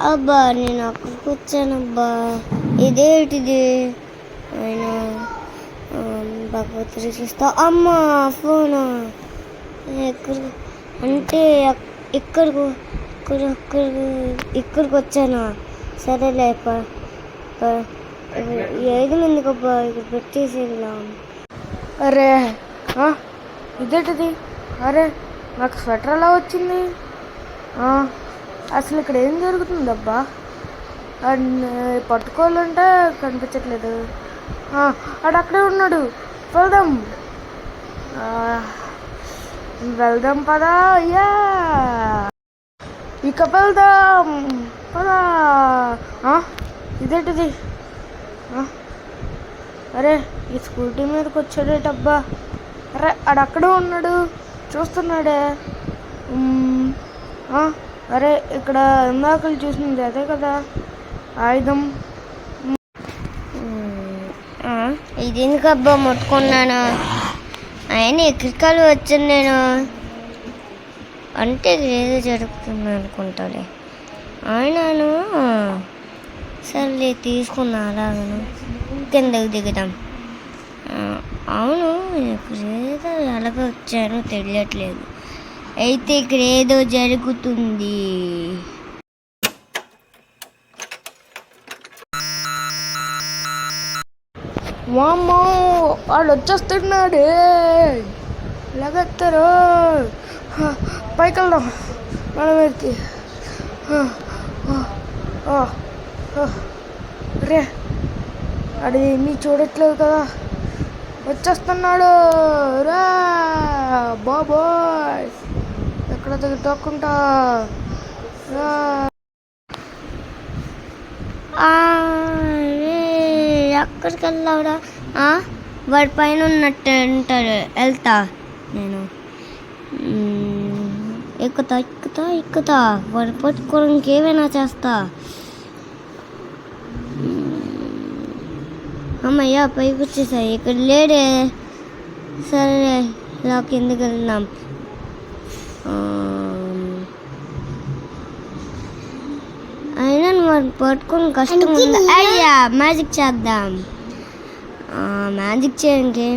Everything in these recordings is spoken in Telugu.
అబ్బా నేను అక్కడికి వచ్చానబ్బా. ఇదేంటిది ఆయన భగవద్గీత చూస్తా. అమ్మ ఫోను ఎక్కడ అంటే ఇక్కడికి వచ్చానా? సరేలే 5 మందికబ్బా ఇక్కడ పెట్టేసేద్దాం. అరే ఇదేంటిది? అరే నాకు స్వెటర్ ఎలా వచ్చింది? అసలు ఇక్కడ ఏం జరుగుతుందబ్బా? పట్టుకోవాలంటే కనిపించట్లేదు. అక్కడే ఉన్నాడు. వెళ్దాం పదా. ఇక వెళ్దాం పదా. ఇదేంటిది? అరే ఈ స్కూటీ మీదకి వచ్చాడేటబ్బా. అరే అక్కడే ఉన్నాడు, చూస్తున్నాడే. అరే ఇక్కడ ఇందాకలు చూసింది అదే కదా ఆయుధం. ఇది ఎందుకబ్బా ముట్టుకున్నాను? ఆయన ఎక్కడికాలు వచ్చాను నేను అంటే ఏదో జరుగుతుంది అనుకుంటాలే. ఆయనను సర్లే తీసుకున్నా. అలాగను కిందకి దిగుదాం. అవును ఇక్కడ ఏదో ఎలాగ వచ్చానో తెలియట్లేదు. అయితే ఇక్కడ ఏదో జరుగుతుంది. వామ్మో వాడు వచ్చేస్తున్నాడు. ఎలాగెత్తారు? పైకి వెళ్దాం మన మీదకి. రే అది ఏమీ చూడట్లేదు కదా, వచ్చేస్తున్నాడు. రా బాబోయ్, ఎక్కడ తోక్కుంటా. ఎక్కడికి వెళ్ళావురా? వాడి పైన ఉన్నట్టు అంటారు. వెళ్తా నేను. ఎక్కుతా వాడు పట్టుకోవడానికి ఏమైనా చేస్తా. అమ్మయ్యా పైకి వచ్చేసాయి. ఇక్కడ లేడే. సరే ఇలా కిందకి వెళ్దాం. అయినా వాడిని పట్టుకొని కష్టం ఉంది. అయ్యా మ్యాజిక్ చేద్దాం. మ్యాజిక్ చేయడానికి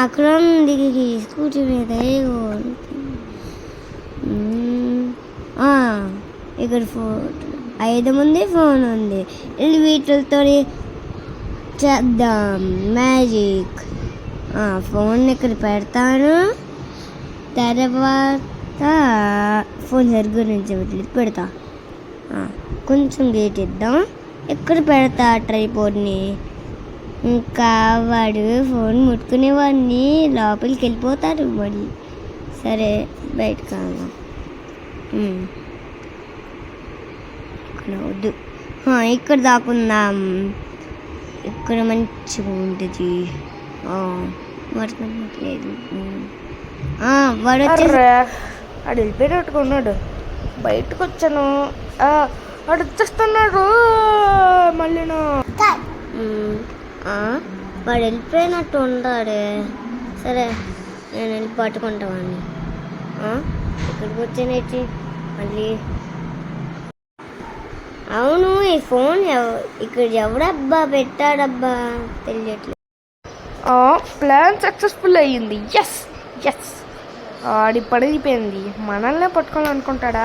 అక్కడ ఉంది స్కూటీ మీద. ఇక్కడ 5 మంది ఫోన్ ఉంది. వీటితో చేద్దాం మ్యాజిక్. ఫోన్ ఇక్కడ పెడతాను. తర్వాత ఫోన్ సరిగ్గా నుంచి పెడతా. కొంచెం గేట్ ఇద్దాం. ఎక్కడ పెడతా ట్రైపోడ్ని. ఇంకా వాడు ఫోన్ ముట్టుకునేవాడిని లోపలికి వెళ్ళిపోతారు మరి. సరే బయటకు వెళ్దాం. ఇక్కడ వద్దు, ఇక్కడ దాకుందాం. ఇక్కడ మంచిగా ఉంటుంది. మర్చిపోలేదు. వాడు వెళ్ళిపోయినట్టుకున్నాడు. బయటకు వచ్చాను. వాడు వచ్చేస్తున్నాడు మళ్ళీ. వాడు వెళ్ళిపోయినట్టు ఉన్నాడే. సరే నేను వెళ్ళి పట్టుకుంటావాడిని. ఇక్కడికి వచ్చానేటి మళ్ళీ. అవును ఈ ఫోన్ ఇక్కడ ఎవడబ్బా పెట్టాడబ్బా తెలియట్లేదు. ప్లాన్ సక్సెస్ఫుల్ అయ్యింది. ఎస్ ఆడి పడిపోయింది. మనల్నే పట్టుకోవాలనుకుంటాడా?